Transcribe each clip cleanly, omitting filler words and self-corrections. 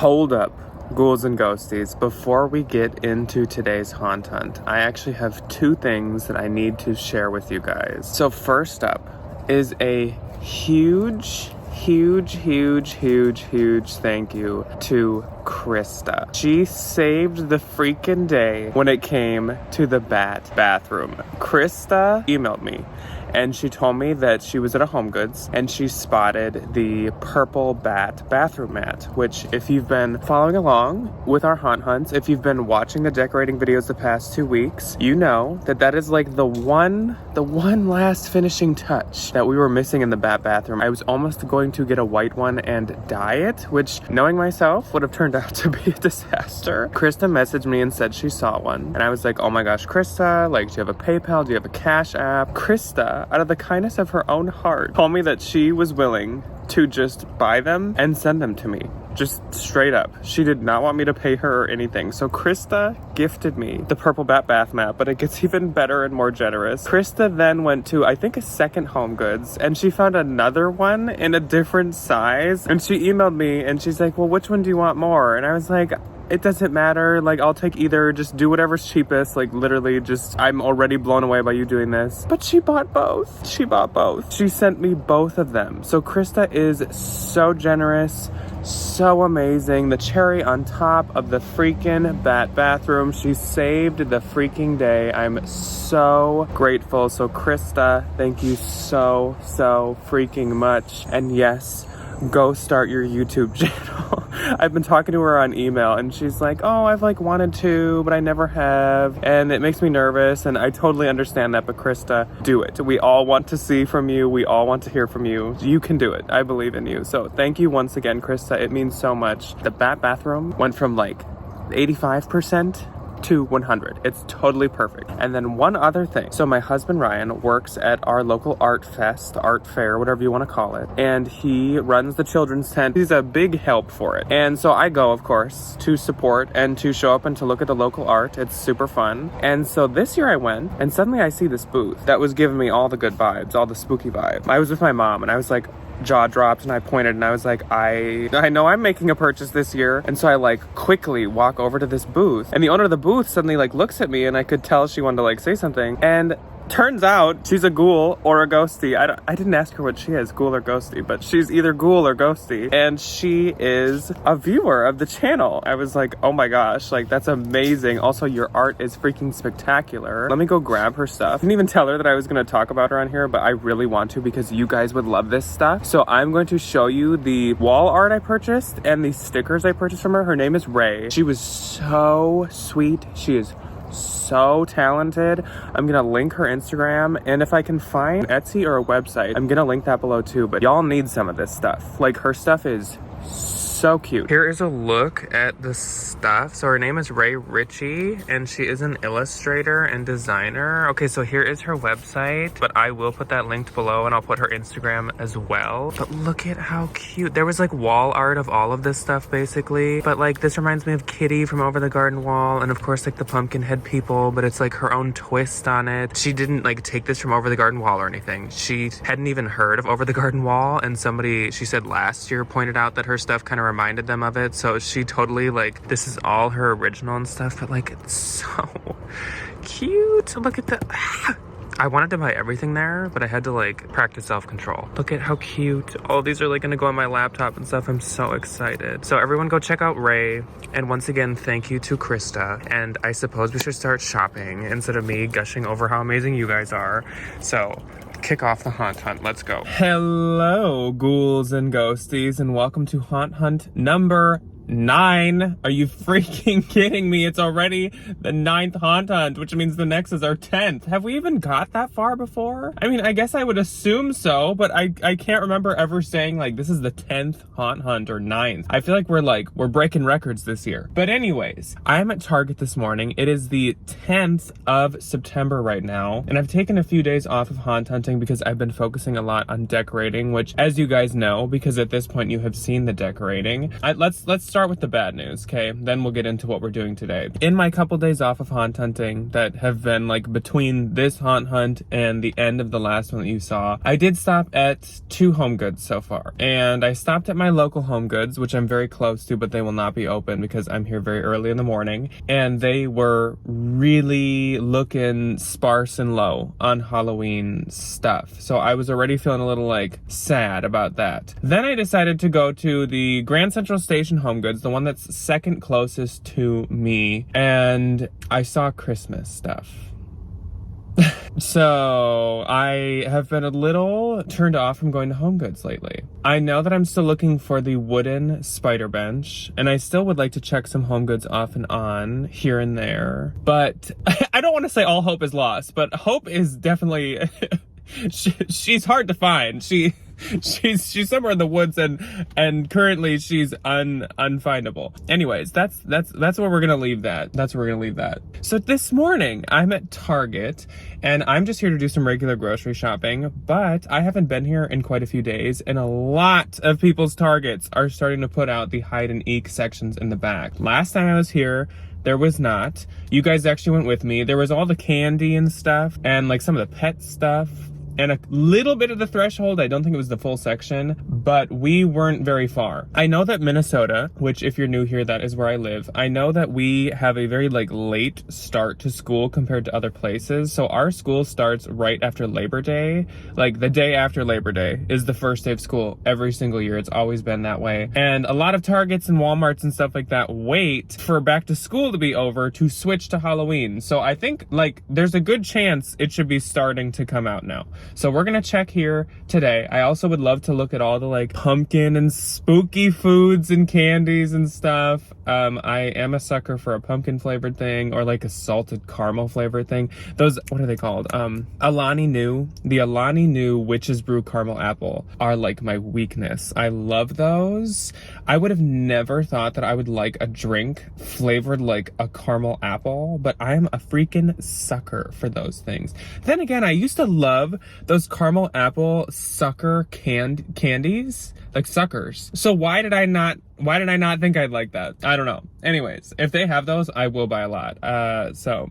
Hold up, ghouls and ghosties. Before we get into today's haunt hunt, I actually have two things that I need to share with you guys. So first up is a huge thank you to Christa. She saved the freaking day when it came to the bathroom. Christa emailed me and she told me that she was at a Homegoods and she spotted the purple bathroom mat, which if you've been following along with our haunt hunts, if you've been watching the decorating videos the past 2 weeks, you know that is like the one last finishing touch that we were missing in the bathroom. I was almost going to get a white one and dye it, which knowing myself would have turned out to be a disaster. Christa messaged me and said she saw one. And I was like, oh my gosh, Christa, like, do you have a PayPal? Do you have a Cash App? Christa, out of the kindness of her own heart, told me that she was willing to just buy them and send them to me. Just straight up. She did not want me to pay her or anything. So Christa gifted me the purple bath mat, but it gets even better and more generous. Christa then went to, I think, a second Homegoods, and she found another one in a different size. And she emailed me and she's like, well, which one do you want more? And I was like, it doesn't matter, like, I'll take either, just do whatever's cheapest, like, literally just, I'm already blown away by you doing this. But she bought both. She sent me both of them. So Christa is so generous, so amazing. The cherry on top of the freaking bathroom. She saved the freaking day. I'm so grateful. So Christa, thank you so freaking much. And yes, go start your YouTube channel. I've been talking to her on email and she's like, oh, I've like wanted to, but I never have. And it makes me nervous. And I totally understand that. But Christa, do it. We all want to see from you. We all want to hear from you. You can do it. I believe in you. So thank you once again, Christa. It means so much. The bathroom went from like 85% to 100. It's totally perfect. And then one other thing. So my husband Ryan works at our local art fair, whatever you want to call it. And he runs the children's tent. He's a big help for it. And so I go, of course, to support and to show up and to look at the local art. It's super fun. And so this year I went and suddenly I see this booth that was giving me all the good vibes, all the spooky vibes. I was with my mom and I was like, jaw dropped, and I pointed and I was like, I know I'm making a purchase this year. And so I like quickly walk over to this booth and the owner of the booth suddenly like looks at me and I could tell she wanted to like say something. And turns out she's a ghoul or a ghostie. I didn't ask her what she is, ghoul or ghostie, but she's either ghoul or ghostie. And she is a viewer of the channel. I was like, oh my gosh, like that's amazing. Also, your art is freaking spectacular. Let me go grab her stuff. I didn't even tell her that I was going to talk about her on here, but I really want to because you guys would love this stuff. So I'm going to show you the wall art I purchased and the stickers I purchased from her. Her name is Ray. She was so sweet. She is so talented. I'm gonna link her Instagram, and if I can find Etsy or a website, I'm gonna link that below too. But y'all need some of this stuff. Like, her stuff is so cute. Here is a look at the stuff. So her name is Ray Ritchie and she is an illustrator and designer. Okay, so here is her website, but I will put that linked below and I'll put her Instagram as well. But look at how cute. There was like wall art of all of this stuff basically, but like this reminds me of Kitty from Over the Garden Wall, and of course like the pumpkin head people, but it's like her own twist on it. She didn't like take this from Over the Garden Wall or anything. She hadn't even heard of Over the Garden Wall, and somebody, she said last year, pointed out that her stuff kind of reminded them of it. So she totally like, this is all her original and stuff, but like it's so cute. Look at the I wanted to buy everything there, but I had to like practice self-control. Look at how cute. All these are like gonna go on my laptop and stuff. I'm so excited. So everyone go check out Ray. And once again, thank you to Christa. And I suppose we should start shopping instead of me gushing over how amazing you guys are. So kick off the haunt hunt. Let's go. Hello, ghouls and ghosties, and welcome to haunt hunt number 9. Are you freaking kidding me? It's already the 9th haunt hunt, which means the next is our 10th. Have we even got that far before? I mean, I guess I would assume so, but I can't remember ever saying like this is the 10th haunt hunt or 9th. I feel like we're breaking records this year. But anyways, I'm at Target this morning. It is the 10th of September right now, and I've taken a few days off of haunt hunting because I've been focusing a lot on decorating, which, as you guys know, because at this point you have seen the decorating, let's start with the bad news, okay? Then we'll get into what we're doing today. In my couple days off of haunt hunting that have been like between this haunt hunt and the end of the last one that you saw, I did stop at 2 Homegoods so far. And I stopped at my local Homegoods, which I'm very close to, but they will not be open because I'm here very early in the morning. And they were really looking sparse and low on Halloween stuff. So I was already feeling a little like sad about that. Then I decided to go to the Grand Central Station Homegoods, the one that's second closest to me, and I saw Christmas stuff. So I have been a little turned off from going to Homegoods lately. I know that I'm still looking for the wooden spider bench, and I still would like to check some Homegoods off and on here and there. But I don't want to say all hope is lost, but hope is definitely she's hard to find. She's somewhere in the woods and currently she's unfindable. Anyways, that's where we're gonna leave that. That's where we're gonna leave that. So this morning I'm at Target and I'm just here to do some regular grocery shopping, but I haven't been here in quite a few days and a lot of people's Targets are starting to put out the hide and eek sections in the back. Last time I was here, there was not. You guys actually went with me. There was all the candy and stuff and like some of the pet stuff and a little bit of the threshold. I don't think it was the full section, but we weren't very far. I know that Minnesota, which if you're new here, that is where I live. I know that we have a very like late start to school compared to other places. So our school starts right after Labor Day. Like the day after Labor Day is the first day of school every single year. It's always been that way. And a lot of Targets and Walmarts and stuff like that wait for back to school to be over to switch to Halloween. So I think like there's a good chance it should be starting to come out now. So we're gonna check here today. I also would love to look at all the like pumpkin and spooky foods and candies and stuff. I am a sucker for a pumpkin flavored thing or like a salted caramel flavored thing. Those, what are they called? Alani Nu. The Alani Nu Witch's Brew Caramel Apple are like my weakness. I love those. I would have never thought that I would like a drink flavored like a caramel apple, but I am a freaking sucker for those things. Then again, I used to love those caramel apple sucker candies, like suckers. So why did I not think I'd like that? I don't know. Anyways, if they have those, I will buy a lot. So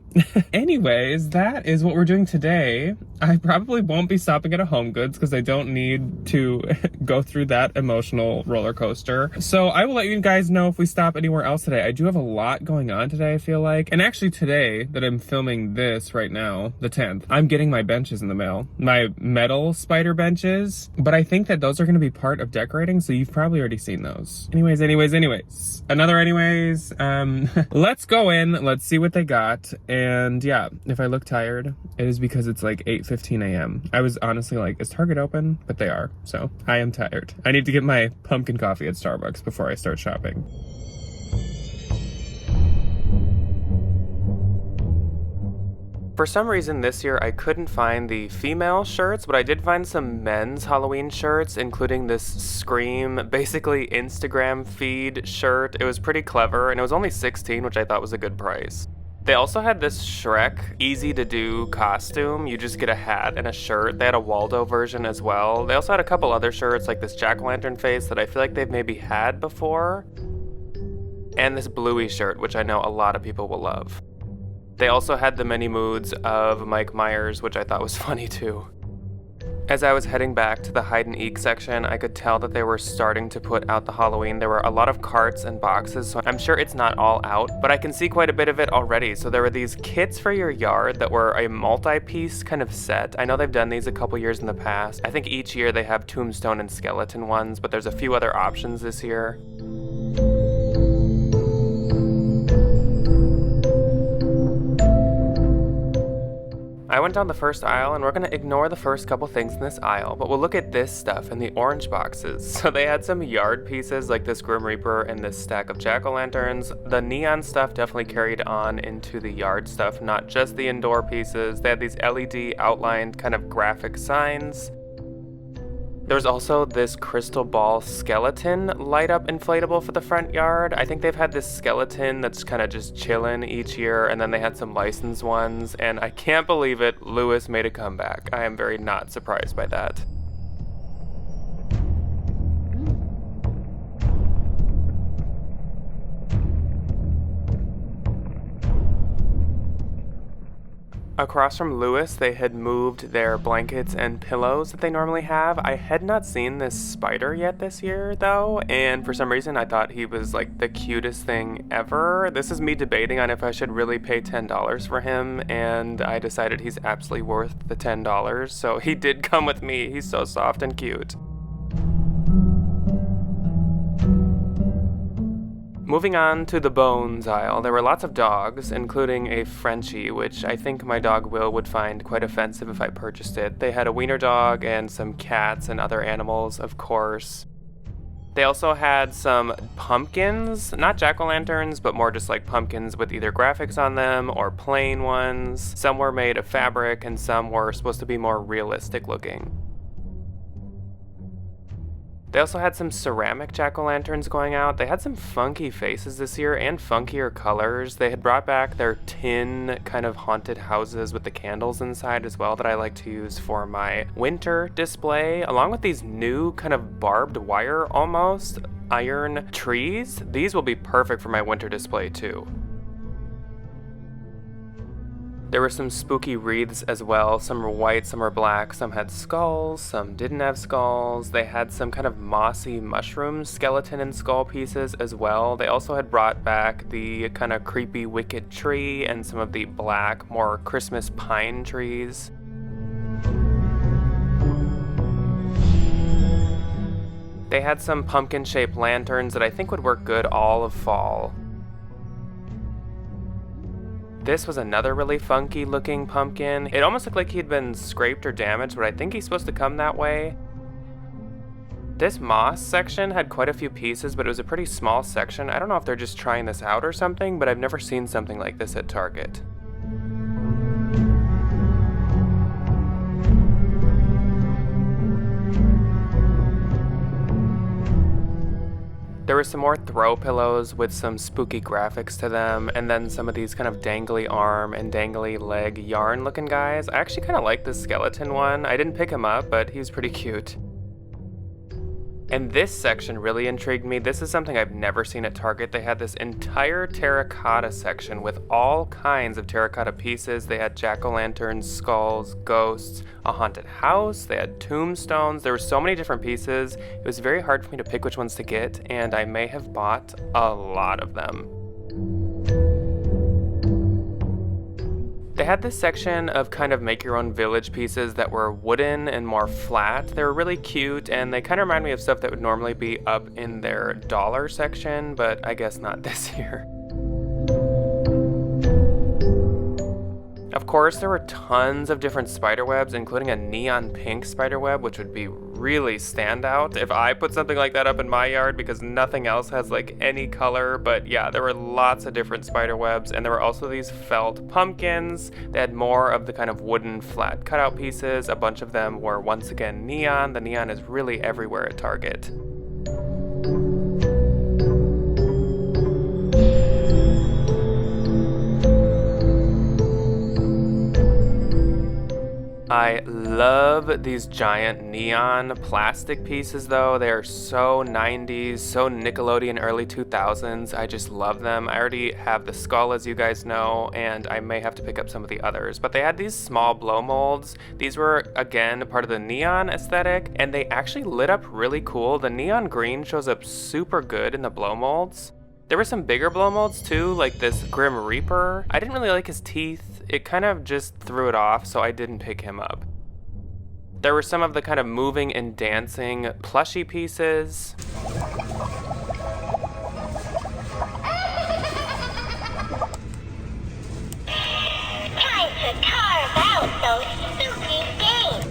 anyways, that is what we're doing today. I probably won't be stopping at a Homegoods because I don't need to go through that emotional roller coaster. So I will let you guys know if we stop anywhere else today. I do have a lot going on today, I feel like. And actually today that I'm filming this right now, the 10th, I'm getting my benches in the mail. My metal spider benches. But I think that those are going to be part of decorating, so you've probably already seen those. Anyways. Another anyways. Let's go in. Let's see what they got. And yeah, if I look tired, it is because it's like 8:15 a.m. I was honestly like, is Target open? But they are. So I am tired. I need to get my pumpkin coffee at Starbucks before I start shopping. For some reason this year I couldn't find the female shirts, but I did find some men's Halloween shirts, including this Scream, basically Instagram feed shirt. It was pretty clever, and it was only $16, which I thought was a good price. They also had this Shrek easy to do costume. You just get a hat and a shirt. They had a Waldo version as well. They also had a couple other shirts like this jack-o'-lantern face that I feel like they've maybe had before. And this bluey shirt, which I know a lot of people will love. They also had the mini moods of Mike Myers, which I thought was funny too. As I was heading back to the hide and eek section, I could tell that they were starting to put out the Halloween. There were a lot of carts and boxes, so I'm sure it's not all out, but I can see quite a bit of it already. So there were these kits for your yard that were a multi-piece kind of set. I know they've done these a couple years in the past. I think each year they have tombstone and skeleton ones, but there's a few other options this year. I went down the first aisle, and we're gonna ignore the first couple things in this aisle, but we'll look at this stuff in the orange boxes. So they had some yard pieces like this Grim Reaper and this stack of jack-o'-lanterns. The neon stuff definitely carried on into the yard stuff, not just the indoor pieces. They had these LED outlined kind of graphic signs. There's also this crystal ball skeleton light up inflatable for the front yard. I think they've had this skeleton that's kind of just chilling each year, and then they had some licensed ones, and I can't believe it, Lewis made a comeback. I am very not surprised by that. Across from Lewis, they had moved their blankets and pillows that they normally have. I had not seen this spider yet this year, though, and for some reason I thought he was like the cutest thing ever. This is me debating on if I should really pay $10 for him, and I decided he's absolutely worth the $10, so he did come with me. He's so soft and cute. Moving on to the bones aisle, there were lots of dogs, including a Frenchie, which I think my dog Will would find quite offensive if I purchased it. They had a wiener dog and some cats and other animals, of course. They also had some pumpkins, not jack-o'-lanterns, but more just like pumpkins with either graphics on them or plain ones. Some were made of fabric and some were supposed to be more realistic looking. They also had some ceramic jack-o'-lanterns going out. They had some funky faces this year and funkier colors. They had brought back their tin kind of haunted houses with the candles inside as well that I like to use for my winter display, along with these new kind of barbed wire almost iron trees. These will be perfect for my winter display too. There were some spooky wreaths as well. Some were white, some were black, some had skulls, some didn't have skulls. They had some kind of mossy mushroom skeleton and skull pieces as well. They also had brought back the kind of creepy wicked tree and some of the black, more Christmas pine trees. They had some pumpkin-shaped lanterns that I think would work good all of fall. This was another really funky looking pumpkin. It almost looked like he'd been scraped or damaged, but I think he's supposed to come that way. This moss section had quite a few pieces, but it was a pretty small section. I don't know if they're just trying this out or something, but I've never seen something like this at Target. There were some more throw pillows with some spooky graphics to them, and then some of these kind of dangly arm and dangly leg yarn looking guys. I actually kind of like this skeleton one. I didn't pick him up, but he was pretty cute. And this section really intrigued me. This is something I've never seen at Target. They had this entire terracotta section with all kinds of terracotta pieces. They had jack-o'-lanterns, skulls, ghosts, a haunted house. They had tombstones. There were so many different pieces. It was very hard for me to pick which ones to get, and I may have bought a lot of them. They had this section of kind of make your own village pieces that were wooden and more flat. They were really cute, and they kind of remind me of stuff that would normally be up in their dollar section, but I guess not this year. Of course, there were tons of different spider webs, including a neon pink spider web, which would be really stand out if I put something like that up in my yard because nothing else has like any color. But yeah, there were lots of different spider webs, and there were also these felt pumpkins. They had more of the kind of wooden flat cutout pieces. A bunch of them were once again neon. The neon is really everywhere at Target. I love these giant neon plastic pieces though. They are so 90s, so Nickelodeon early 2000s. I just love them. I already have the skull, as you guys know, and I may have to pick up some of the others. But they had these small blow molds. These were, again, part of the neon aesthetic, and they actually lit up really cool. The neon green shows up super good in the blow molds. There were some bigger blow molds too, like this Grim Reaper. I didn't really like his teeth. It kind of just threw it off, so I didn't pick him up. There were some of the kind of moving and dancing plushie pieces. Time to carve out those spooky things.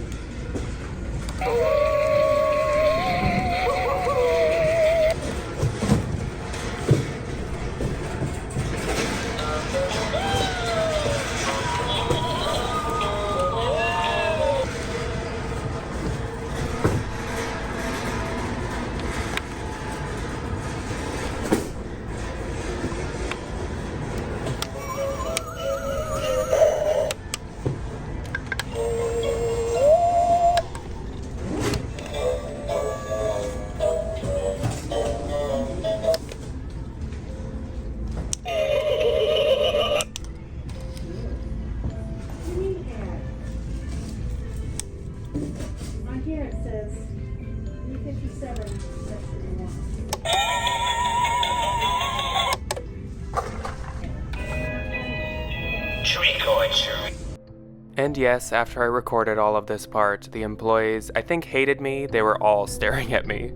And yes, after I recorded all of this part, the employees, I think, hated me. They were all staring at me.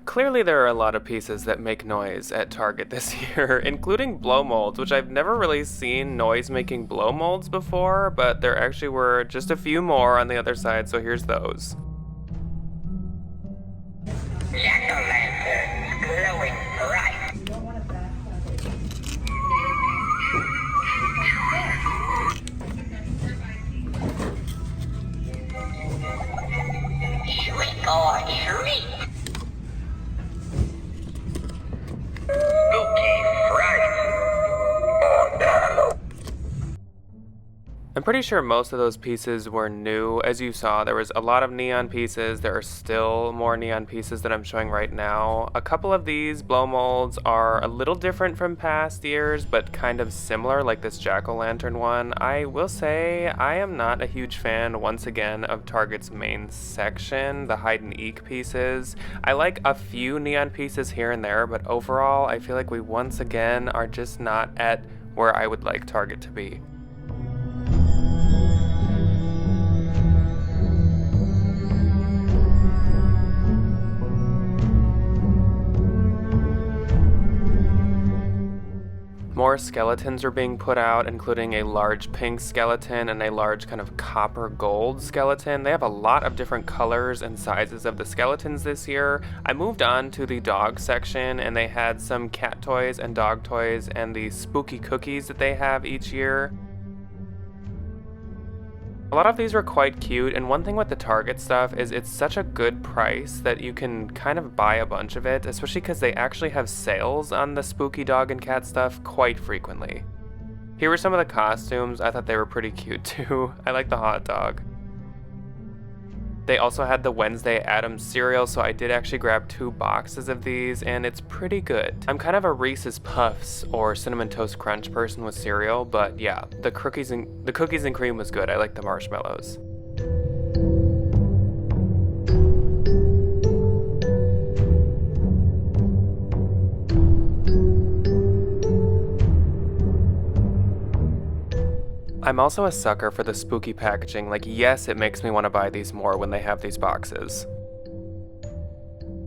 Clearly there are a lot of pieces that make noise at Target this year, including blow molds, which I've never really seen noise-making blow molds before, but there actually were just a few more on the other side, so here's those. Jack-o'-lantern, glowing bright. Trick or treat. Spooky Friday. I'm pretty sure most of those pieces were new. As you saw, there was a lot of neon pieces. There are still more neon pieces that I'm showing right now. A couple of these blow molds are a little different from past years, but kind of similar, like this jack-o'-lantern one. I will say I am not a huge fan, once again, of Target's main section, the hide and eek pieces. I like a few neon pieces here and there, but overall, I feel like we once again are just not at where I would like Target to be. More skeletons are being put out, including a large pink skeleton and a large kind of copper gold skeleton. They have a lot of different colors and sizes of the skeletons this year. I moved on to the dog section, and they had some cat toys and dog toys and the spooky cookies that they have each year. A lot of these were quite cute, and one thing with the Target stuff is it's such a good price that you can kind of buy a bunch of it, especially because they actually have sales on the spooky dog and cat stuff quite frequently. Here were some of the costumes. I thought they were pretty cute too. I like the hot dog. They also had the Wednesday Addams cereal, so I did actually grab 2 boxes of these, and it's pretty good. I'm kind of a Reese's Puffs or Cinnamon Toast Crunch person with cereal, but yeah, the cookies and cream was good. I like the marshmallows. I'm also a sucker for the spooky packaging. Like, yes, it makes me want to buy these more when they have these boxes.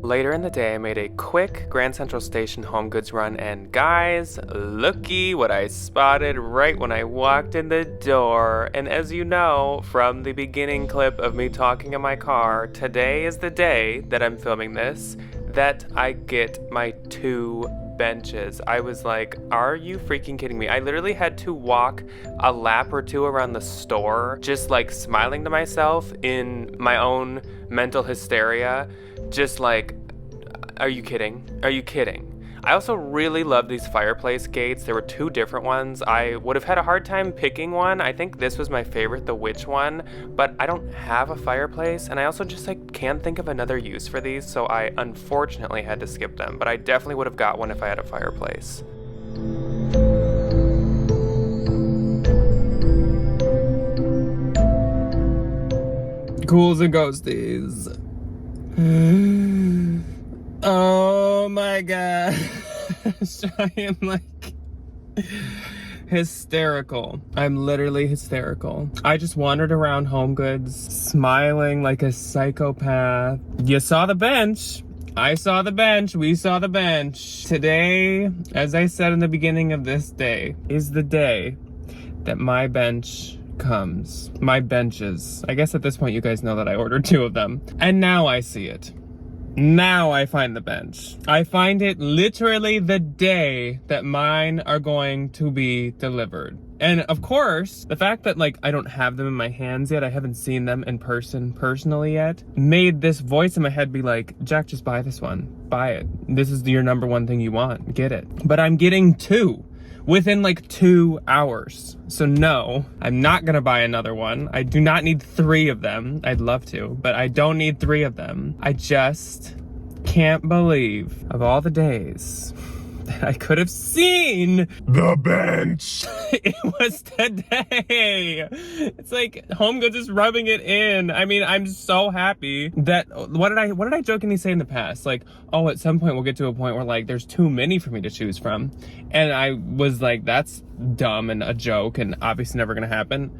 Later in the day, I made a quick Grand Central Station Homegoods run, and guys, looky what I spotted right when I walked in the door. And as you know from the beginning clip of me talking in my car, today is the day that I'm filming this, that I get my 2 benches. I was like, are you freaking kidding me? I literally had to walk a lap or 2 around the store, just like smiling to myself in my own mental hysteria. Just like, are you kidding? Are you kidding? I also really love these fireplace gates. There were 2 different ones. I would have had a hard time picking one. I think this was my favorite, the witch one, but I don't have a fireplace, and I also just like can't think of another use for these, so I unfortunately had to skip them, but I definitely would have got one if I had a fireplace. Ghouls and ghosties. Oh my gosh, I am like hysterical. I'm literally hysterical. I just wandered around Homegoods, smiling like a psychopath. You saw the bench. I saw the bench. We saw the bench. Today, as I said in the beginning of this day, is the day that my bench comes. My benches. I guess at this point you guys know that I ordered 2 of them. And now I see it. Now I find the bench. I find it literally the day that mine are going to be delivered. And of course, the fact that like I don't have them in my hands yet, I haven't seen them in person personally yet, made this voice in my head be like, Jack, just buy this one. Buy it. This is your #1 thing you want. Get it. But I'm getting 2. within like 2 hours. So no, I'm not gonna buy another one. I do not need 3 of them. I'd love to, but I don't need 3 of them. I just can't believe of all the days that I could have seen the bench. It was today. It's like Homegoods is rubbing it in. I mean, I'm so happy that what did I jokingly say in the past? Like, oh, at some point we'll get to a point where like there's too many for me to choose from. And I was like, that's dumb and a joke and obviously never gonna happen.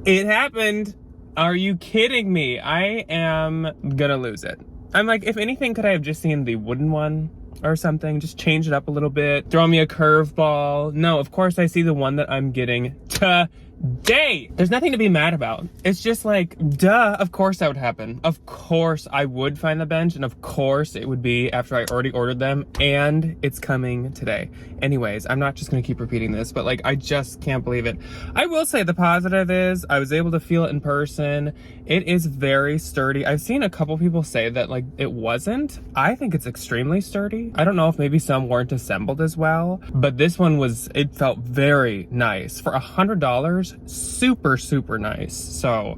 It happened. Are you kidding me? I am gonna lose it. I'm like, if anything, could I have just seen the wooden one or something? Just change it up a little bit. Throw me a curveball. No, of course I see the one that I'm getting today. There's nothing to be mad about. It's just like, duh, of course that would happen. Of course I would find the bench, and of course it would be after I already ordered them, and it's coming today. Anyways, I'm not just gonna keep repeating this, but like, I just can't believe it. I will say the positive is I was able to feel it in person. It is very sturdy. I've seen a couple people say that like it wasn't. I think it's extremely sturdy. I don't know if maybe some weren't assembled as well, but this one was, it felt very nice. For $100, super, super nice. So,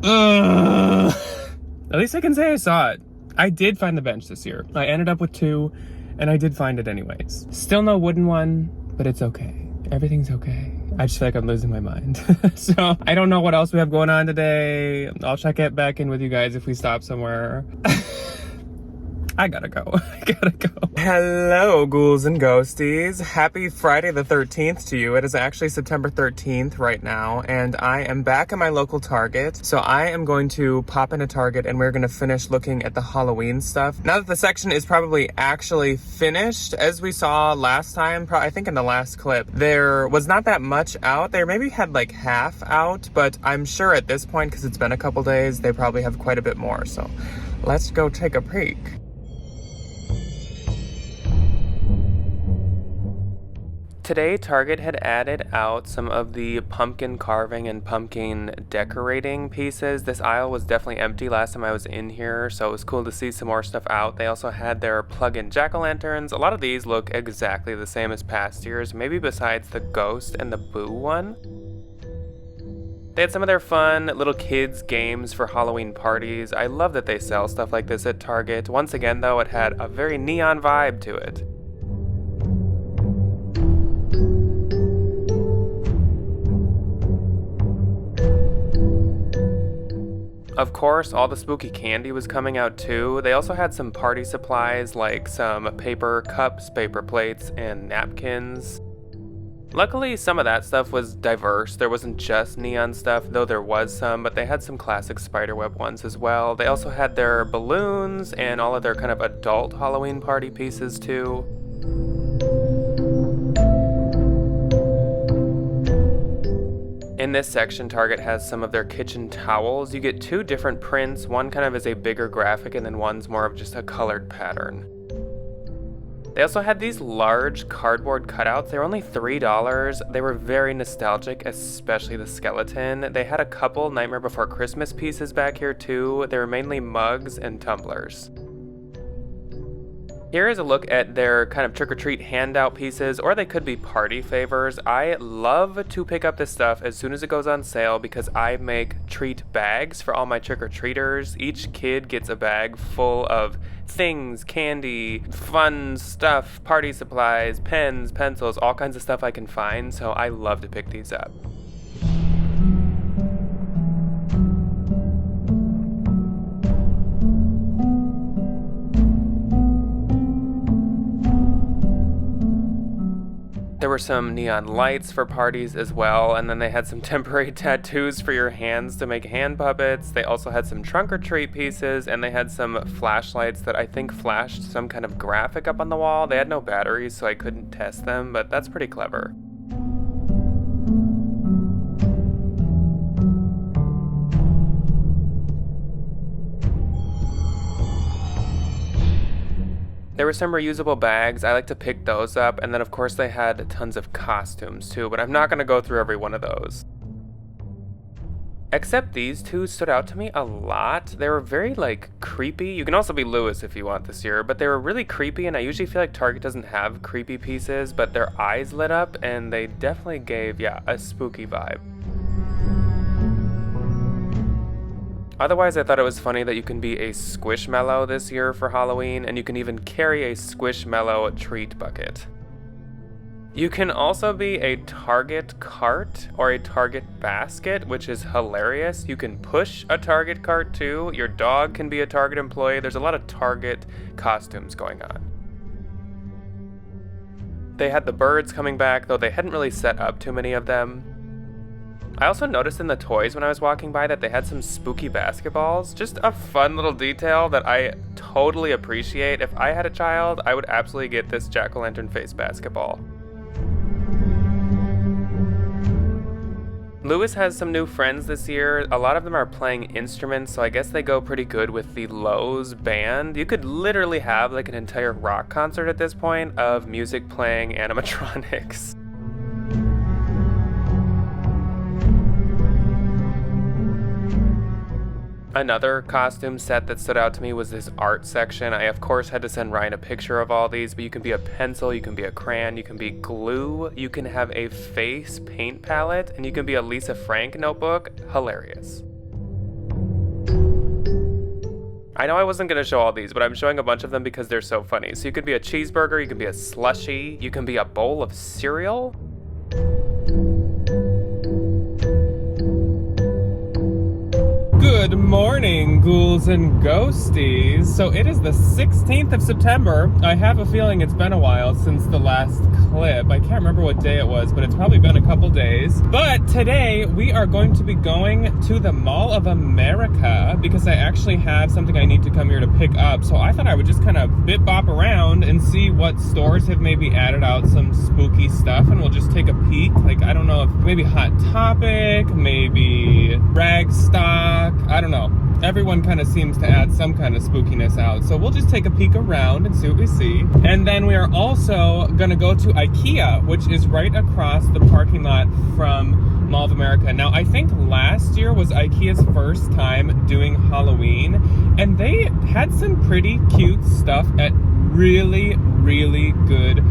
at least I can say I saw it. I did find the bench this year. I ended up with 2, and I did find it anyways. Still no wooden one, but it's okay. Everything's okay. I just feel like I'm losing my mind. So I don't know what else we have going on today. I'll check it back in with you guys if we stop somewhere. I gotta go. Hello, ghouls and ghosties. Happy Friday the 13th to you. It is actually September 13th right now, and I am back at my local Target. So I am going to pop into Target, and we're gonna finish looking at the Halloween stuff. Now that the section is probably actually finished, as we saw last time, I think in the last clip, there was not that much out. They maybe had like half out, but I'm sure at this point, because it's been a couple days, they probably have quite a bit more. So let's go take a peek. Today, Target had added out some of the pumpkin carving and pumpkin decorating pieces. This aisle was definitely empty last time I was in here, so it was cool to see some more stuff out. They also had their plug-in jack-o'-lanterns. A lot of these look exactly the same as past years, maybe besides the ghost and the boo one. They had some of their fun little kids games for Halloween parties. I love that they sell stuff like this at Target. Once again, though, it had a very neon vibe to it. Of course, all the spooky candy was coming out too. They also had some party supplies like some paper cups, paper plates, and napkins. Luckily, some of that stuff was diverse. There wasn't just neon stuff, though there was some, but they had some classic spiderweb ones as well. They also had their balloons and all of their kind of adult Halloween party pieces too. In this section, Target has some of their kitchen towels. You get 2 different prints. One kind of is a bigger graphic, and then one's more of just a colored pattern. They also had these large cardboard cutouts. They were only $3. They were very nostalgic, especially the skeleton. They had a couple Nightmare Before Christmas pieces back here too. They were mainly mugs and tumblers. Here is a look at their kind of trick-or-treat handout pieces, or they could be party favors. I love to pick up this stuff as soon as it goes on sale because I make treat bags for all my trick-or-treaters. Each kid gets a bag full of things, candy, fun stuff, party supplies, pens, pencils, all kinds of stuff I can find, so I love to pick these up. There were some neon lights for parties as well, and then they had some temporary tattoos for your hands to make hand puppets. They also had some trunk or treat pieces, and they had some flashlights that I think flashed some kind of graphic up on the wall. They had no batteries, so I couldn't test them, but that's pretty clever. There were some reusable bags. I like to pick those up, and then of course they had tons of costumes too, but I'm not going to go through every one of those. Except these two stood out to me a lot. They were very like creepy. You can also be Lewis if you want this year, but they were really creepy, and I usually feel like Target doesn't have creepy pieces, but their eyes lit up and they definitely gave, yeah, a spooky vibe. Otherwise, I thought it was funny that you can be a Squishmallow this year for Halloween, and you can even carry a Squishmallow treat bucket. You can also be a Target cart or a Target basket, which is hilarious. You can push a Target cart too. Your dog can be a Target employee. There's a lot of Target costumes going on. They had the birds coming back, though they hadn't really set up too many of them. I also noticed in the toys when I was walking by that they had some spooky basketballs. Just a fun little detail that I totally appreciate. If I had a child, I would absolutely get this jack-o'-lantern face basketball. Lewis has some new friends this year. A lot of them are playing instruments, so I guess they go pretty good with the Lowe's band. You could literally have like an entire rock concert at this point of music playing animatronics. Another costume set that stood out to me was this art section. I of course had to send Ryan a picture of all these, but you can be a pencil, you can be a crayon, you can be glue, you can have a face paint palette, and you can be a Lisa Frank notebook. Hilarious. I know I wasn't going to show all these, but I'm showing a bunch of them because they're so funny. So you could be a cheeseburger, you can be a slushie, you can be a bowl of cereal. Good morning, ghouls and ghosties. So it is the 16th of September. I have a feeling it's been a while since the last clip. I can't remember what day it was, but it's probably been a couple days. But today we are going to be going to the Mall of America because I actually have something I need to come here to pick up. So I thought I would just kind of bop around and see what stores have maybe added out some spooky stuff, and we'll just take a peek. Like, I don't know if maybe Hot Topic, maybe Ragstock, I don't know. Everyone kind of seems to add some kind of spookiness out. So we'll just take a peek around and see what we see. And then we are also going to go to IKEA, which is right across the parking lot from Mall of America. Now, I think last year was IKEA's first time doing Halloween, and they had some pretty cute stuff at really, really good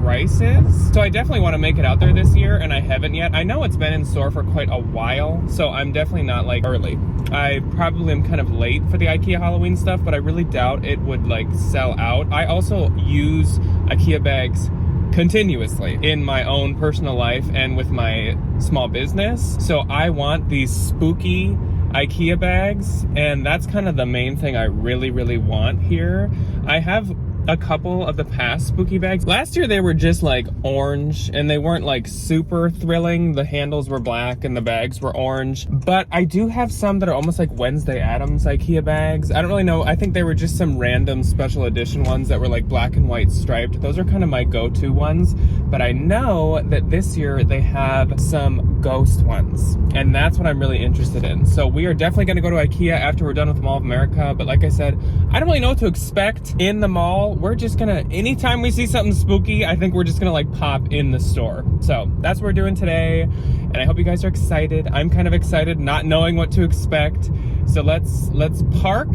prices. So I definitely want to make it out there this year, and I haven't yet. I know it's been in store for quite a while, so I'm definitely not like early. I probably am kind of late for the IKEA Halloween stuff, but I really doubt it would like sell out. I also use IKEA bags continuously in my own personal life and with my small business. So I want these spooky IKEA bags, and that's kind of the main thing I really, really want here. I have a couple of the past spooky bags. Last year they were just like orange and they weren't like super thrilling. The handles were black and the bags were orange. But I do have some that are almost like Wednesday Addams IKEA bags. I don't really know. I think they were just some random special edition ones that were like black and white striped. Those are kind of my go-to ones. But I know that this year they have some ghost ones, and that's what I'm really interested in. So we are definitely going to go to IKEA after we're done with Mall of America. But like I said, I don't really know what to expect in the mall. We're just gonna, anytime we see something spooky, I think we're just gonna like pop in the store. So that's what we're doing today, and I hope you guys are excited. I'm kind of excited not knowing what to expect. So let's park,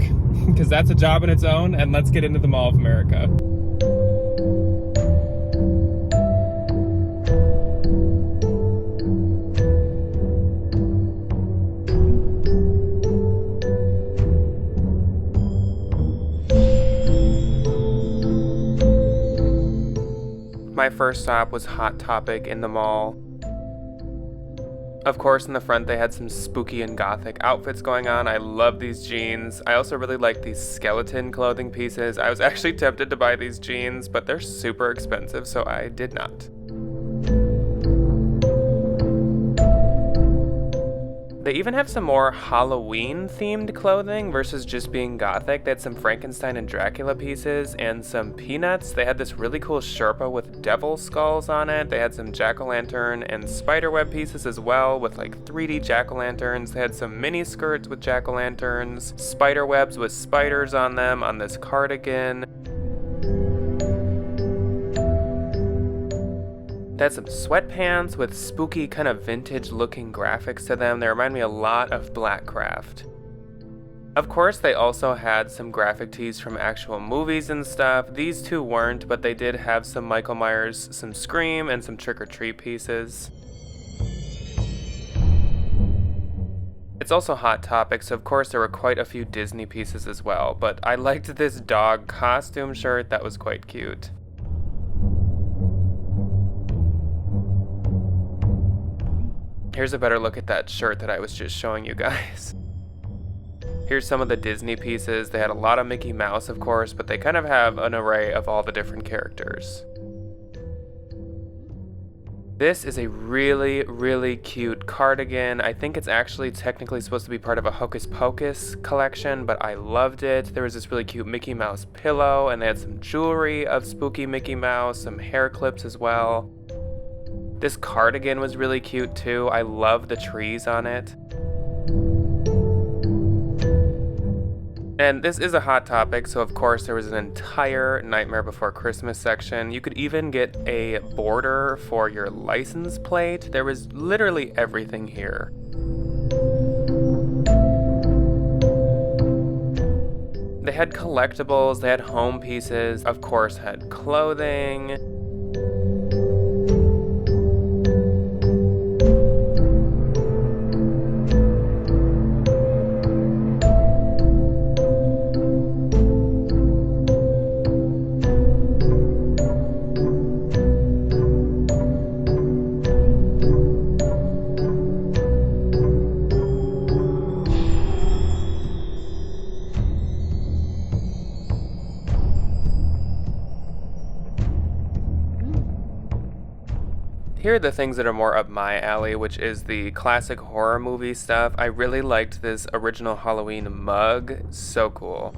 because that's a job in its own, and let's get into the Mall of America. My first stop was Hot Topic in the mall. Of course, in the front they had some spooky and gothic outfits going on. I love these jeans. I also really like these skeleton clothing pieces. I was actually tempted to buy these jeans, but they're super expensive, so I did not. They even have some more Halloween-themed clothing versus just being gothic. They had some Frankenstein and Dracula pieces and some Peanuts. They had this really cool Sherpa with devil skulls on it. They had some jack-o'-lantern and spiderweb pieces as well with like 3D jack-o'-lanterns. They had some mini skirts with jack-o'-lanterns, spiderwebs with spiders on them on this cardigan. They had some sweatpants with spooky kind of vintage looking graphics to them. They remind me a lot of Blackcraft. Of course, they also had some graphic tees from actual movies and stuff. These two weren't, but they did have some Michael Myers, some Scream, and some Trick or Treat pieces. It's also Hot Topic, so of course there were quite a few Disney pieces as well, but I liked this dog costume shirt. That was quite cute. Here's a better look at that shirt that I was just showing you guys. Here's some of the Disney pieces. They had a lot of Mickey Mouse, of course, but they kind of have an array of all the different characters. This is a really, really cute cardigan. I think it's actually technically supposed to be part of a Hocus Pocus collection, but I loved it. There was this really cute Mickey Mouse pillow, and they had some jewelry of spooky Mickey Mouse, some hair clips as well. This cardigan was really cute too. I love the trees on it. And this is a Hot Topic, so of course there was an entire Nightmare Before Christmas section. You could even get a border for your license plate. There was literally everything here. They had collectibles, they had home pieces, of course had clothing. Here are the things that are more up my alley, which is the classic horror movie stuff. I really liked this original Halloween mug. So cool.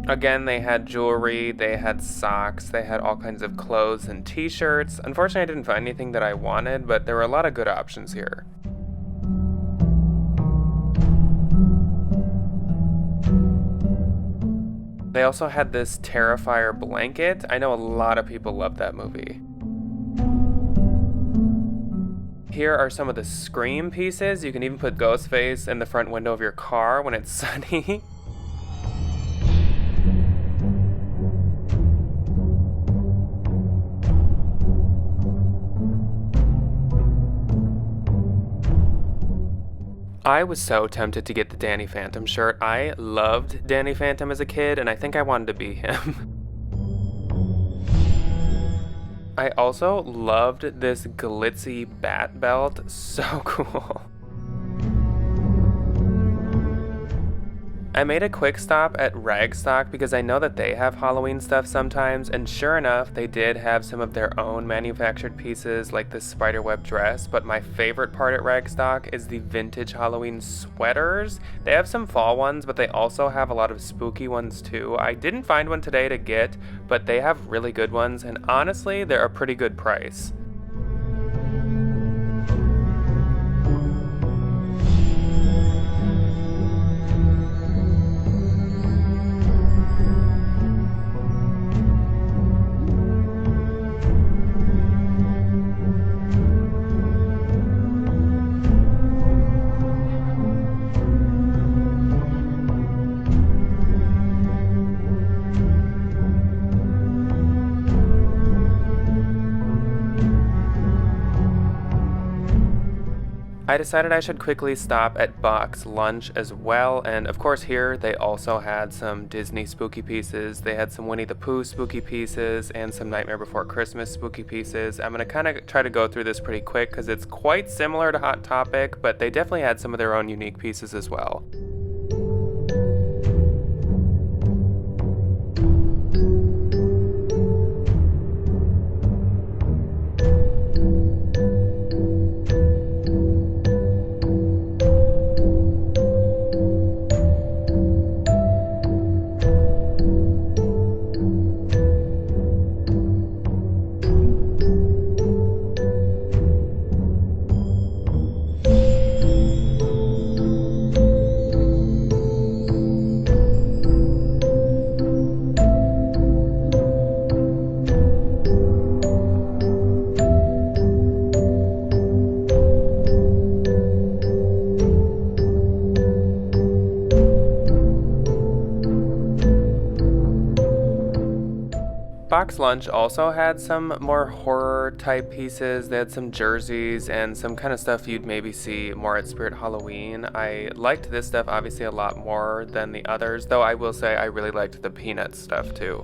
Again, they had jewelry, they had socks, they had all kinds of clothes and t-shirts. Unfortunately, I didn't find anything that I wanted, but there were a lot of good options here. They also had this Terrifier blanket. I know a lot of people love that movie. Here are some of the Scream pieces. You can even put Ghostface in the front window of your car when it's sunny. I was so tempted to get the Danny Phantom shirt. I loved Danny Phantom as a kid, and I think I wanted to be him. I also loved this glitzy bat belt. So cool. I made a quick stop at Ragstock because I know that they have Halloween stuff sometimes, and sure enough, they did have some of their own manufactured pieces like this spiderweb dress, but my favorite part at Ragstock is the vintage Halloween sweaters. They have some fall ones, but they also have a lot of spooky ones too. I didn't find one today to get, but they have really good ones, and honestly, they're a pretty good price. I decided I should quickly stop at Box Lunch as well, and of course here they also had some Disney spooky pieces. They had some Winnie the Pooh spooky pieces and some Nightmare Before Christmas spooky pieces. I'm gonna kind of try to go through this pretty quick because it's quite similar to Hot Topic, but they definitely had some of their own unique pieces as well. box lunch also had some more horror type pieces. They had some jerseys and some kind of stuff you'd maybe see more at Spirit Halloween. I liked this stuff obviously a lot more than the others, though I will say I really liked the peanut stuff too.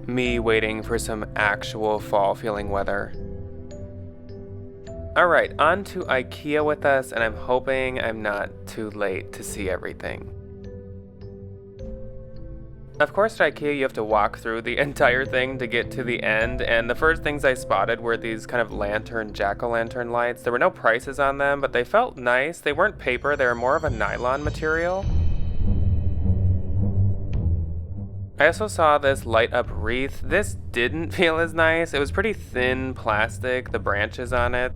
Me waiting for some actual fall feeling weather. Alright, on to IKEA with us, and I'm hoping I'm not too late to see everything. Of course at IKEA you have to walk through the entire thing to get to the end, and the first things I spotted were these kind of lantern, jack-o'-lantern lights. There were no prices on them, but they felt nice. They weren't paper, they were more of a nylon material. I also saw this light up wreath. This didn't feel as nice. It was pretty thin plastic, the branches on it.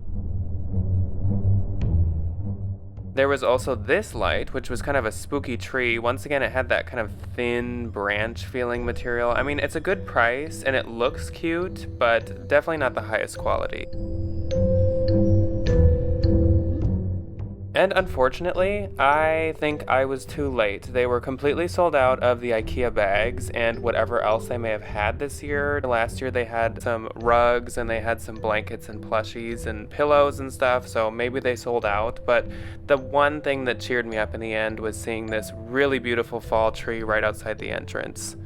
There was also this light, which was kind of a spooky tree. Once again, it had that kind of thin branch feeling material. I mean, it's a good price and it looks cute, but definitely not the highest quality. And unfortunately, I think I was too late. They were completely sold out of the IKEA bags and whatever else they may have had this year. Last year they had some rugs and they had some blankets and plushies and pillows and stuff, so maybe they sold out. But the one thing that cheered me up in the end was seeing this really beautiful fall tree right outside the entrance.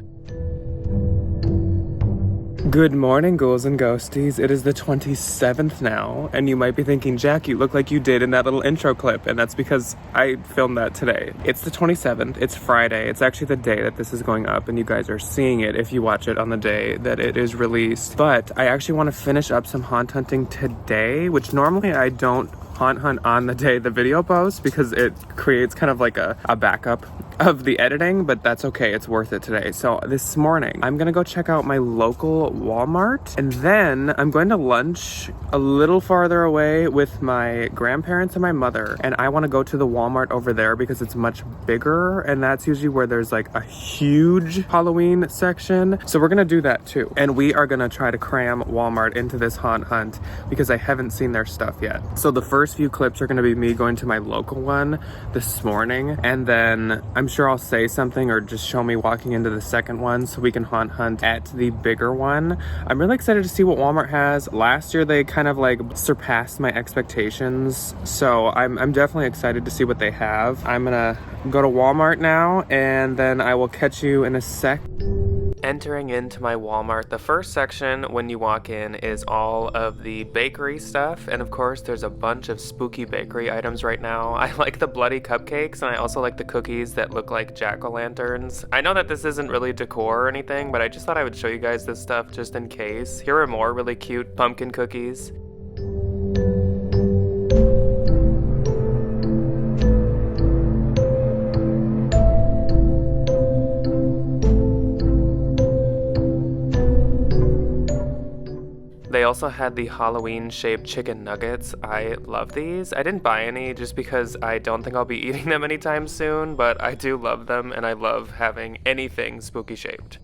Good morning, ghouls and ghosties. It is the 27th now, and you might be thinking, Jack, you look like you did in that little intro clip, and that's because I filmed that today. It's the 27th, it's Friday, it's actually the day that this is going up, and you guys are seeing it if you watch it on the day that it is released. But I actually want to finish up some haunt hunting today, which normally I don't hunt on the day the video posts because it creates kind of like a backup of the editing, but that's okay, it's worth it today. So this morning, I'm gonna go check out my local Walmart, and then I'm going to lunch a little farther away with my grandparents and my mother, and I wanna go to the Walmart over there because it's much bigger, and that's usually where there's like a huge Halloween section. So we're gonna do that too. And we are gonna try to cram Walmart into this haunt hunt because I haven't seen their stuff yet. So the first few clips are gonna be me going to my local one this morning, and then I'm sure I'll say something or just show me walking into the second one so we can haunt hunt at the bigger one. I'm really excited to see what Walmart has. Last year they kind of like surpassed my expectations, so I'm definitely excited to see what they have. I'm gonna go to Walmart now, and then I will catch you in a sec. Entering into my Walmart, the first section when you walk in is all of the bakery stuff, and of course there's a bunch of spooky bakery items right now. I like the bloody cupcakes, and I also like the cookies that look like jack-o'-lanterns. I know that this isn't really decor or anything, but I just thought I would show you guys this stuff just in case. Here are more really cute pumpkin cookies. They also had the Halloween-shaped chicken nuggets. I love these. I didn't buy any just because I don't think I'll be eating them anytime soon, but I do love them, and I love having anything spooky-shaped.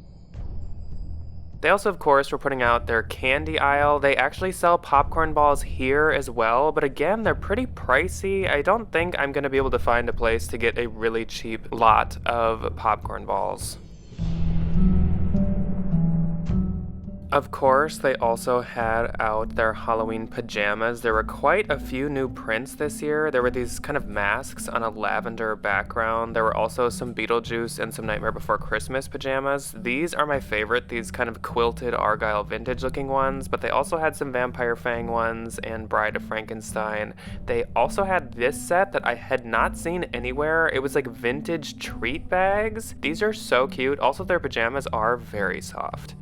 They also, of course, were putting out their candy aisle. They actually sell popcorn balls here as well, but again, they're pretty pricey. I don't think I'm going to be able to find a place to get a really cheap lot of popcorn balls. Of course, they also had out their Halloween pajamas. There were quite a few new prints this year. There were these kind of masks on a lavender background. There were also some Beetlejuice and some Nightmare Before Christmas pajamas. These are my favorite, these kind of quilted Argyle vintage looking ones, but they also had some Vampire Fang ones and Bride of Frankenstein. They also had this set that I had not seen anywhere. It was like vintage treat bags. These are so cute. Also, their pajamas are very soft.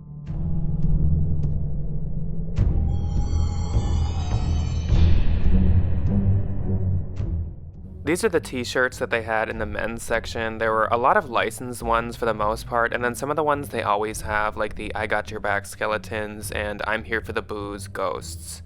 These are the t-shirts that they had in the men's section. There were a lot of licensed ones for the most part, and then some of the ones they always have, like the I Got Your Back skeletons and I'm Here for the Booze ghosts.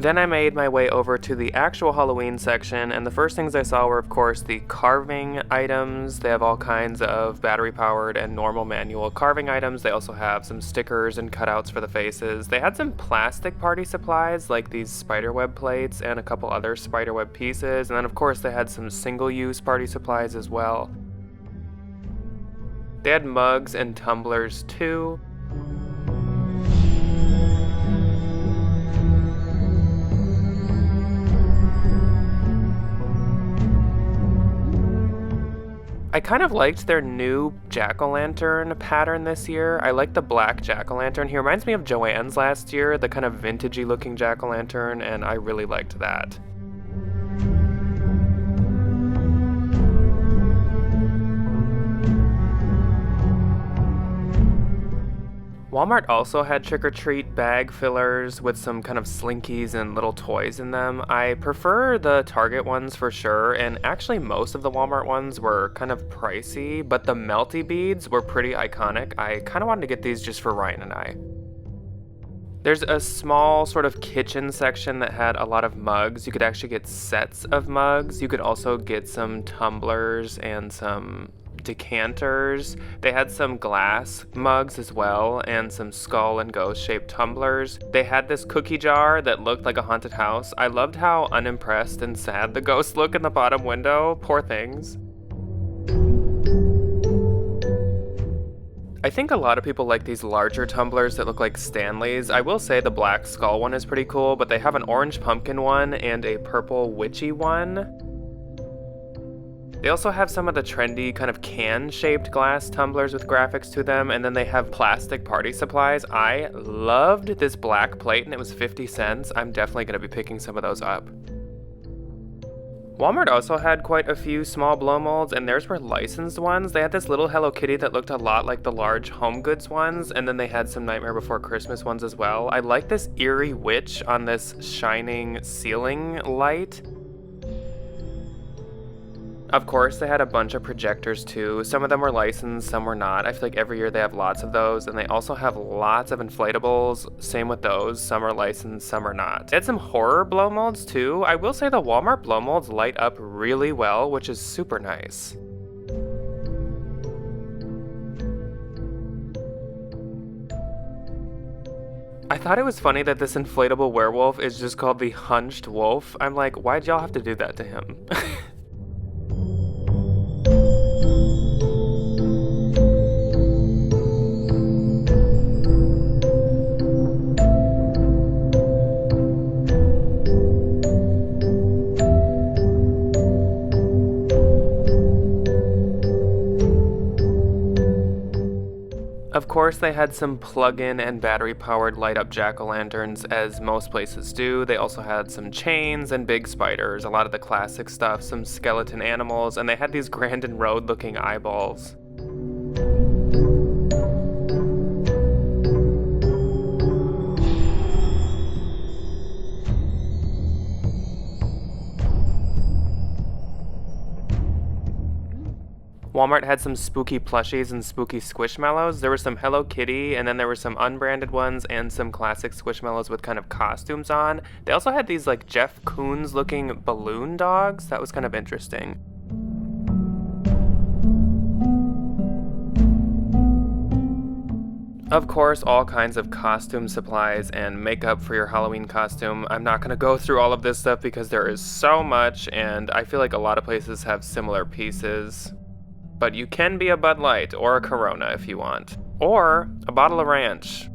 Then I made my way over to the actual Halloween section, and the first things I saw were, of course, the carving items. They have all kinds of battery-powered and normal manual carving items. They also have some stickers and cutouts for the faces. They had some plastic party supplies, like these spiderweb plates and a couple other spiderweb pieces. And then, of course, they had some single-use party supplies as well. They had mugs and tumblers, too. I kind of liked their new jack-o'-lantern pattern this year. I like the black jack-o'-lantern. He reminds me of Joann's last year, the kind of vintagey looking jack-o'-lantern, and I really liked that. Walmart also had trick-or-treat bag fillers with some kind of slinkies and little toys in them. I prefer the Target ones for sure, and actually most of the Walmart ones were kind of pricey, but the melty beads were pretty iconic. I kind of wanted to get these just for Ryan and I. There's a small sort of kitchen section that had a lot of mugs. You could actually get sets of mugs. You could also get some tumblers and some decanters. They had some glass mugs as well, and some skull and ghost shaped tumblers. They had this cookie jar that looked like a haunted house. I loved how unimpressed and sad the ghosts look in the bottom window. Poor things. I think a lot of people like these larger tumblers that look like Stanleys. I will say the black skull one is pretty cool, but they have an orange pumpkin one and a purple witchy one. They also have some of the trendy kind of can-shaped glass tumblers with graphics to them, and then they have plastic party supplies. I loved this black plate, and it was 50 cents. I'm definitely going to be picking some of those up. Walmart also had quite a few small blow molds, and theirs were licensed ones. They had this little Hello Kitty that looked a lot like the large Homegoods ones, and then they had some Nightmare Before Christmas ones as well. I like this eerie witch on this shining ceiling light. Of course, they had a bunch of projectors too. Some of them were licensed, some were not. I feel like every year they have lots of those, and they also have lots of inflatables. Same with those. Some are licensed, some are not. They had some horror blow molds too. I will say the Walmart blow molds light up really well, which is super nice. I thought it was funny that this inflatable werewolf is just called the Hunched Wolf. I'm like, why'd y'all have to do that to him? Of course, they had some plug-in and battery-powered light-up jack-o'-lanterns, as most places do. They also had some chains and big spiders, a lot of the classic stuff, some skeleton animals, and they had these Grandin Road-looking eyeballs. Walmart had some spooky plushies and spooky Squishmallows. There were some Hello Kitty, and then there were some unbranded ones and some classic Squishmallows with kind of costumes on. They also had these like Jeff Koons looking balloon dogs. That was kind of interesting. Of course, all kinds of costume supplies and makeup for your Halloween costume. I'm not going to go through all of this stuff because there is so much, and I feel like a lot of places have similar pieces. But you can be a Bud Light or a Corona if you want. Or a bottle of ranch.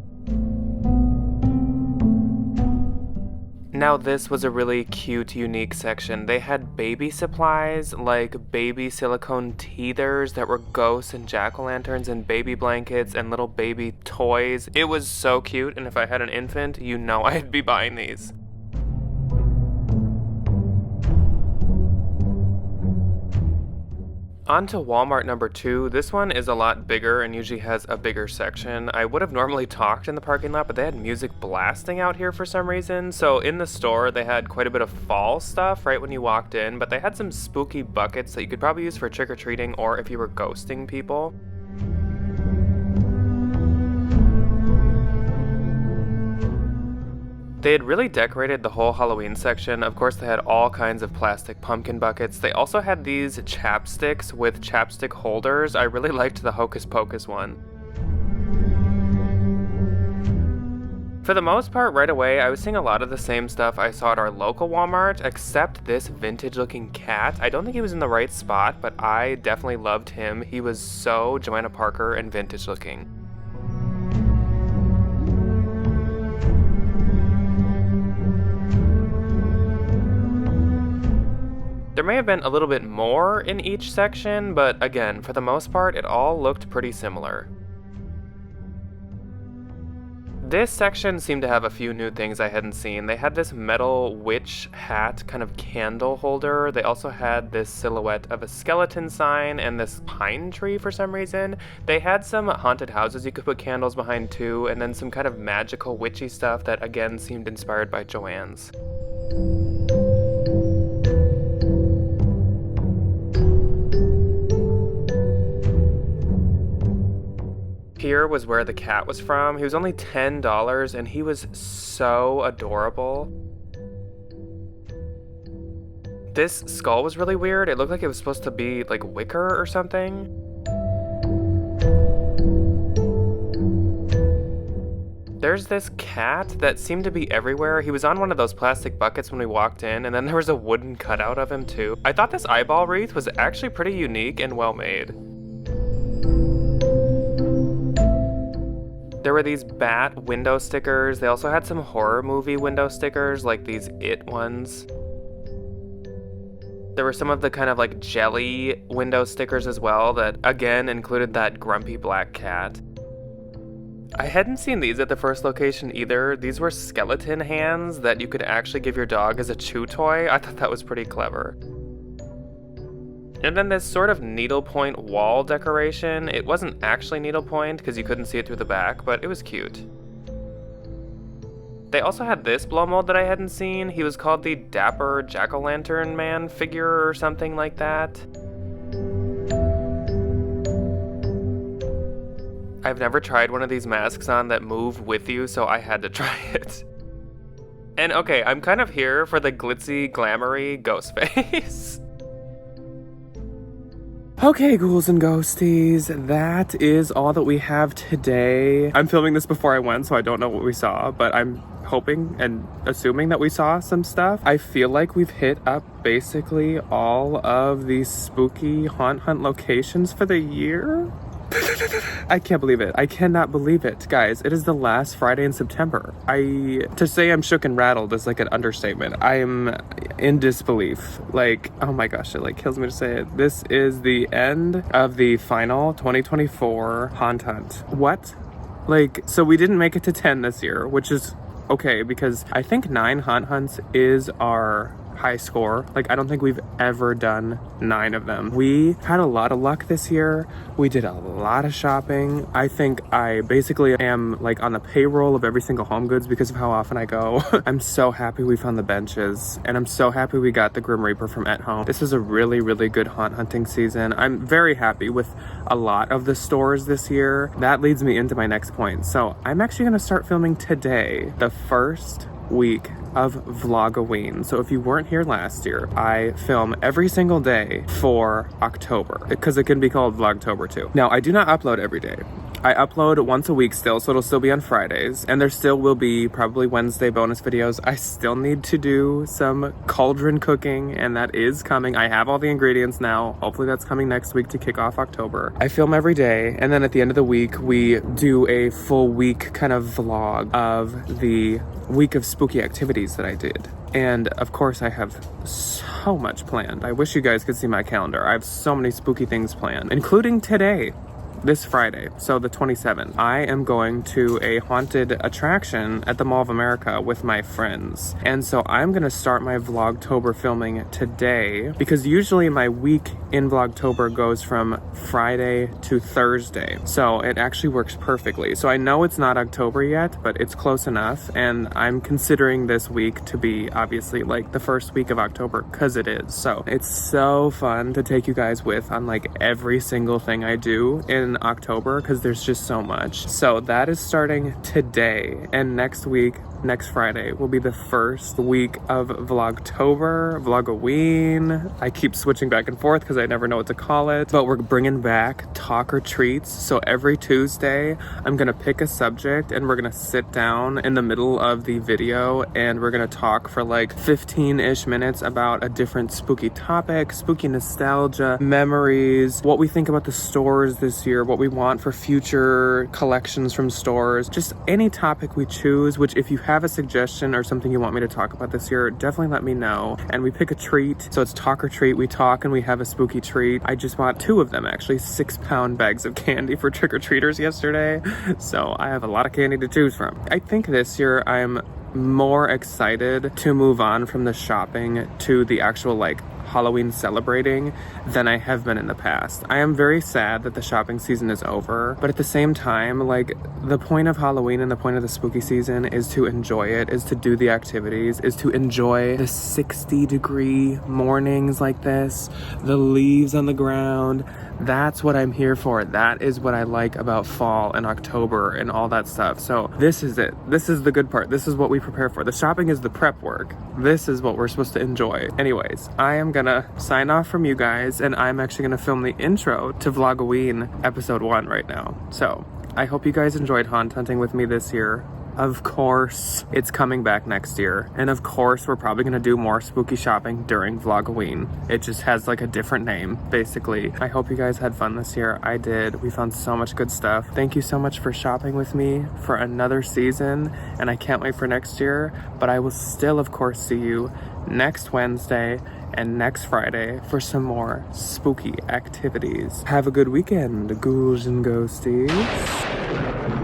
Now this was a really cute, unique section. They had baby supplies, like baby silicone teethers that were ghosts and jack-o'-lanterns and baby blankets and little baby toys. It was so cute, and if I had an infant, you know I'd be buying these. On to Walmart number 2. This one is a lot bigger and usually has a bigger section. I would have normally talked in the parking lot, but they had music blasting out here for some reason. So in the store, they had quite a bit of fall stuff right when you walked in, but they had some spooky buckets that you could probably use for trick-or-treating or if you were ghosting people. They had really decorated the whole Halloween section. Of course, they had all kinds of plastic pumpkin buckets. They also had these chapsticks with chapstick holders. I really liked the Hocus Pocus one. For the most part, right away, I was seeing a lot of the same stuff I saw at our local Walmart, except this vintage-looking cat. I don't think he was in the right spot, but I definitely loved him. He was so Joanna Parker and vintage-looking. There may have been a little bit more in each section, but again, for the most part, it all looked pretty similar. This section seemed to have a few new things I hadn't seen. They had this metal witch hat kind of candle holder. They also had this silhouette of a skeleton sign and this pine tree for some reason. They had some haunted houses you could put candles behind too, and then some kind of magical witchy stuff that again seemed inspired by Joanne's. Here was where the cat was from. He was only $10 and he was so adorable. This skull was really weird. It looked like it was supposed to be like wicker or something. There's this cat that seemed to be everywhere. He was on one of those plastic buckets when we walked in, and then there was a wooden cutout of him too. I thought this eyeball wreath was actually pretty unique and well made. There were these bat window stickers. They also had some horror movie window stickers, like these It ones. There were some of the kind of like jelly window stickers as well that again included that grumpy black cat. I hadn't seen these at the first location either. These were skeleton hands that you could actually give your dog as a chew toy. I thought that was pretty clever. And then this sort of needlepoint wall decoration. It wasn't actually needlepoint because you couldn't see it through the back, but it was cute. They also had this blow mold that I hadn't seen. He was called the Dapper Jack-o'-lantern Man figure or something like that. I've never tried one of these masks on that move with you, so I had to try it. And okay, I'm kind of here for the glitzy, glamoury ghost face. Okay, ghouls and ghosties, that is all that we have today. I'm filming this before I went, so I don't know what we saw, but I'm hoping and assuming that we saw some stuff. I feel like we've hit up basically all of the spooky haunt hunt locations for the year. I can't believe it. I cannot believe it. Guys, it is the last Friday in September. To say I'm shook and rattled is like an understatement. I am in disbelief. Like, oh my gosh, it like kills me to say it. This is the end of the final 2024 haunt hunt. What? Like, so we didn't make it to 10 this year, which is okay because I think 9 haunt hunts is our high score. Like, I don't think we've ever done 9 of them. We had a lot of luck this year. We did a lot of shopping. I think I basically am like on the payroll of every single Homegoods because of how often I go. I'm so happy we found the benches, and I'm so happy we got the Grim Reaper from At Home. This is a really, really good haunt hunting season. I'm very happy with a lot of the stores this year. That leads me into my next point. So I'm actually gonna start filming today, the first week of Vlogoween. So if you weren't here last year, I film every single day for October because it can be called Vlogtober too. Now, I do not upload every day. I upload once a week still, so it'll still be on Fridays, and there still will be probably Wednesday bonus videos. I still need to do some cauldron cooking, and that is coming. I have all the ingredients now. Hopefully that's coming next week to kick off October. I film every day, and then at the end of the week, we do a full week kind of vlog of the week of spooky activities that I did. And of course I have so much planned. I wish you guys could see my calendar. I have so many spooky things planned, including today. This Friday, so the 27th, I am going to a haunted attraction at the Mall of America with my friends. And so I'm gonna start my Vlogtober filming today because usually my week in Vlogtober goes from Friday to Thursday. So it actually works perfectly. So I know it's not October yet, but it's close enough. And I'm considering this week to be obviously like the first week of October because it is. So it's so fun to take you guys with on like every single thing I do in October because there's just so much. So that is starting today, and next week next Friday will be the first week of Vlogtober, Vlogoween. I keep switching back and forth because I never know what to call it. But we're bringing back talk or treats. So every Tuesday, I'm gonna pick a subject and we're gonna sit down in the middle of the video and we're gonna talk for like 15-ish minutes about a different spooky topic, spooky nostalgia, memories, what we think about the stores this year, what we want for future collections from stores, just any topic we choose, which if you have a suggestion or something you want me to talk about this year, definitely let me know. And we pick a treat. So it's talk or treat. We talk and we have a spooky treat. I just bought 2 of them actually, 6-pound bags of candy for trick-or-treaters yesterday. So I have a lot of candy to choose from. I think this year I'm more excited to move on from the shopping to the actual like Halloween celebrating than I have been in the past. I am very sad that the shopping season is over, but at the same time, like, the point of Halloween and the point of the spooky season is to enjoy it, is to do the activities, is to enjoy the 60-degree mornings like this, the leaves on the ground. That's what I'm here for. That is what I like about fall and October and all that stuff. So this is it. This is the good part. This is what we prepare for. The shopping is the prep work. This is what we're supposed to enjoy. Anyways, I am gonna sign off from you guys and I'm actually gonna film the intro to Vlogoween episode 1 right now. So I hope you guys enjoyed haunt hunting with me this year. Of course, it's coming back next year. And of course, we're probably gonna do more spooky shopping during Vlogoween. It just has like a different name, basically. I hope you guys had fun this year. I did. We found so much good stuff. Thank you so much for shopping with me for another season. And I can't wait for next year. But I will still, of course, see you next Wednesday and next Friday for some more spooky activities. Have a good weekend, ghouls and ghosties.